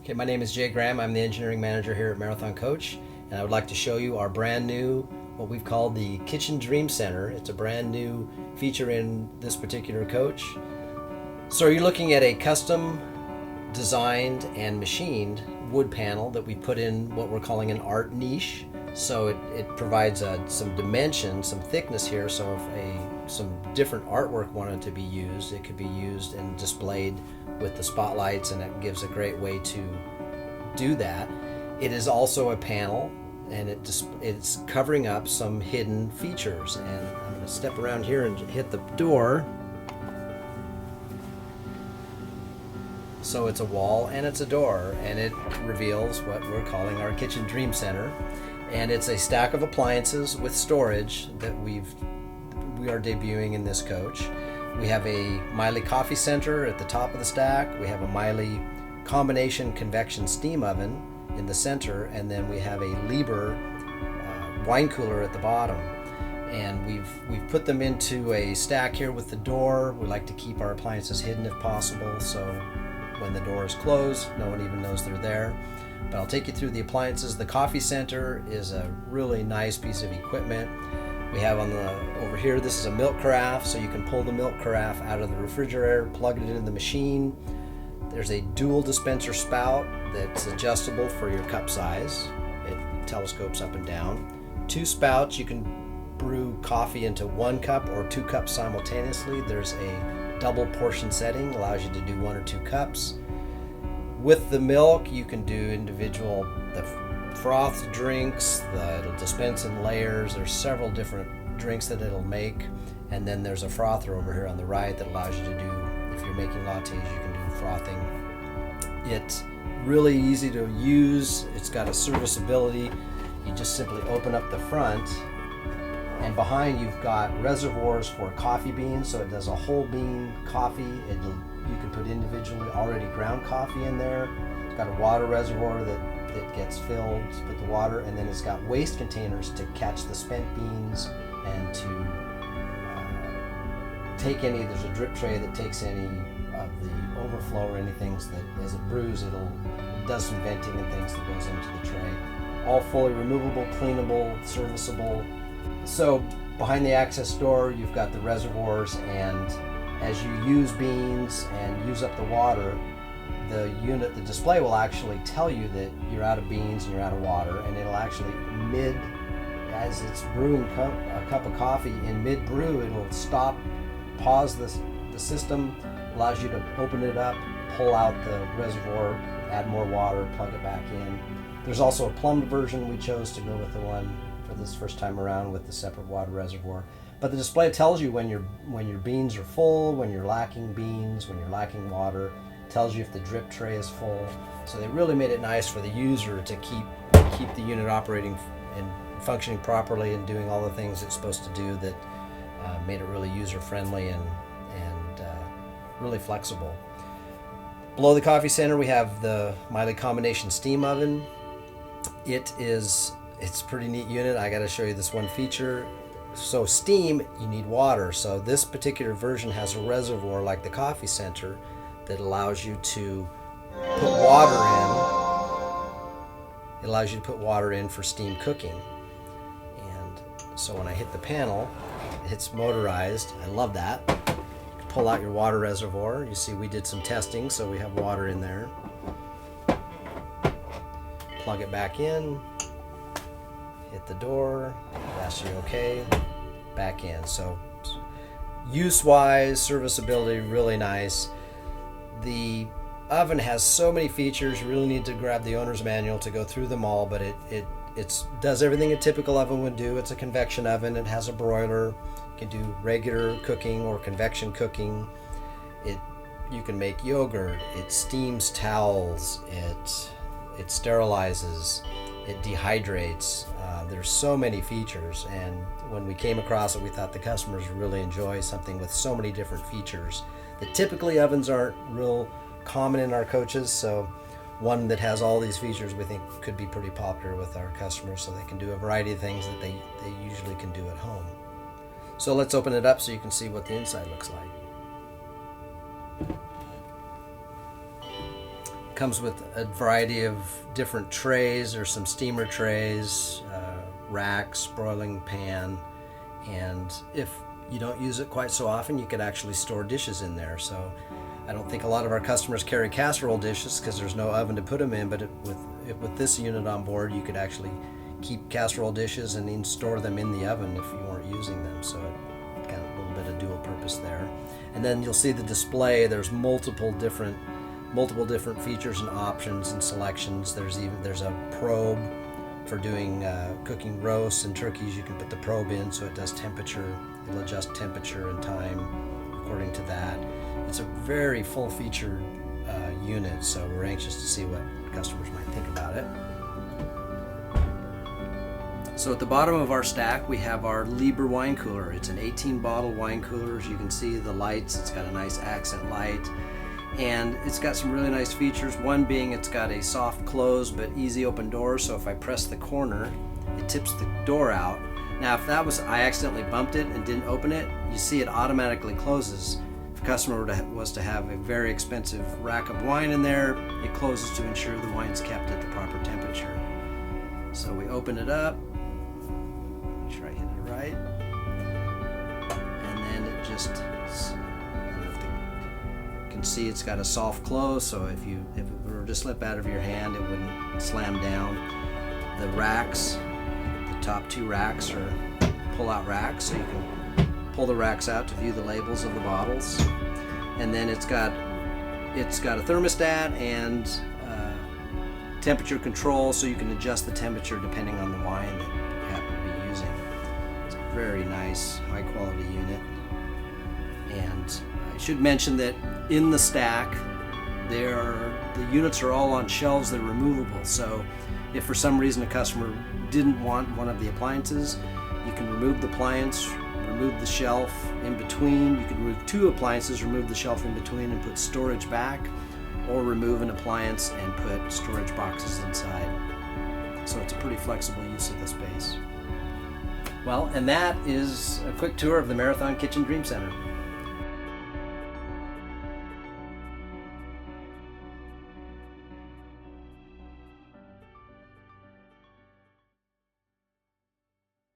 Okay, my name is Jay Graham. I'm the engineering manager here at Marathon Coach, and I would like to show you our brand new, what we've called the Kitchen Dream Center. It's a brand new feature in this particular coach. So you're looking at a custom designed and machined wood panel that we put in what we're calling an art niche. So it provides some dimension, some thickness here, so if some different artwork wanted to be used, it could be used and displayed with the spotlights, and it gives a great way to do that. It is also a panel, and it's covering up some hidden features. And I'm going to step around here and hit the door. So it's a wall and it's a door, and it reveals what we're calling our Kitchen Dream Center. And it's a stack of appliances with storage that we are debuting in this coach. We have a Miele coffee center at the top of the stack. We have a Miele combination convection steam oven in the center, and then we have a Liebherr wine cooler at the bottom. And we've put them into a stack here with the door. We like to keep our appliances hidden if possible, so when the door is closed, no one even knows they're there. But I'll take you through the appliances. The coffee center is a really nice piece of equipment. We have over here, this is a milk carafe, so you can pull the milk carafe out of the refrigerator, plug it into the machine. There's a dual dispenser spout that's adjustable for your cup size. It telescopes up and down. 2 spouts, you can brew coffee into 1 cup or 2 cups simultaneously. There's a double portion setting, allows you to do 1 or 2 cups. With the milk, you can do individual frothed drinks. It'll dispense in layers. There's several different drinks that it'll make. And then there's a frother over here on the right that allows you to do, if you're making lattes, you can do frothing. It's really easy to use. It's got a serviceability. You just simply open up the front, and behind you've got reservoirs for coffee beans, so it does a whole bean coffee. You can put individually already ground coffee in there. It's got a water reservoir that gets filled with the water, and then it's got waste containers to catch the spent beans and to take any. There's a drip tray that takes any of the overflow or anything that as it brews, it does some venting and things that goes into the tray. All fully removable, cleanable, serviceable. So behind the access door, you've got the reservoirs, and as you use beans and use up the water, the display will actually tell you that you're out of beans and you're out of water, and it'll actually as it's brewing a cup of coffee, in mid-brew, it'll stop, pause the system, allows you to open it up, pull out the reservoir, add more water, plug it back in. There's also a plumbed version. We chose to go with the one for this first time around with the separate water reservoir. But the display tells you when your beans are full, when you're lacking beans, when you're lacking water. Tells you if the drip tray is full. So they really made it nice for the user to keep the unit operating and functioning properly and doing all the things it's supposed to do, that made it really user friendly and really flexible. Below the coffee center, we have the Miele combination steam oven. It's a pretty neat unit. I got to show you this one feature. So steam, you need water. So this particular version has a reservoir like the coffee center that allows you to put water in. It allows you to put water in for steam cooking. And so when I hit the panel, it's motorized. I love that. You pull out your water reservoir. You see we did some testing, so we have water in there. Plug it back in. Hit the door. Ask you okay. Back in. So use-wise, serviceability, really nice. The oven has so many features. You really need to grab the owner's manual to go through them all, but it does everything a typical oven would do. It's a convection oven. It has a broiler. You can do regular cooking or convection cooking. You can make yogurt. It steams towels. It sterilizes. It dehydrates. There's so many features, and when we came across it, we thought the customers would really enjoy something with so many different features that typically ovens aren't real common in our coaches. So one that has all these features we think could be pretty popular with our customers, so they can do a variety of things that they usually can do at home. So let's open it up so you can see what the inside looks like. Comes with a variety of different trays. There's some steamer trays, racks, broiling pan, and if you don't use it quite so often, you could actually store dishes in there. So I don't think a lot of our customers carry casserole dishes because there's no oven to put them in, but with this unit on board, you could actually keep casserole dishes and then store them in the oven if you weren't using them. So it got a little bit of dual purpose there. And then you'll see the display. There's multiple different features and options and selections. There's a probe for doing cooking roasts and turkeys. You can put the probe in so it does temperature. It'll adjust temperature and time according to that. It's a very full-featured unit, so we're anxious to see what customers might think about it. So at the bottom of our stack, we have our Liebherr wine cooler. It's an 18-bottle wine cooler. As you can see, the lights, it's got a nice accent light. And it's got some really nice features. One being it's got a soft close but easy open door, so if I press the corner, it tips the door out. Now if I accidentally bumped it and didn't open it, you see it automatically closes. If a customer was to have a very expensive rack of wine in there, it closes to ensure the wine's kept at the proper temperature. So we open it up, make sure I hit it right, and then it just, you can see it's got a soft close, so if it were to slip out of your hand, it wouldn't slam down. The racks, the top two racks are pull-out racks, so you can pull the racks out to view the labels of the bottles. And then it's got a thermostat and temperature control, so you can adjust the temperature depending on the wine that you happen to be using. It's a very nice, high-quality unit. And I should mention that in the stack, the units are all on shelves that are removable. So if for some reason a customer didn't want one of the appliances, you can remove the appliance, remove the shelf in between. You can remove two appliances, remove the shelf in between and put storage back, or remove an appliance and put storage boxes inside. So it's a pretty flexible use of the space. Well, and that is a quick tour of the Marathon Kitchen Dream Center.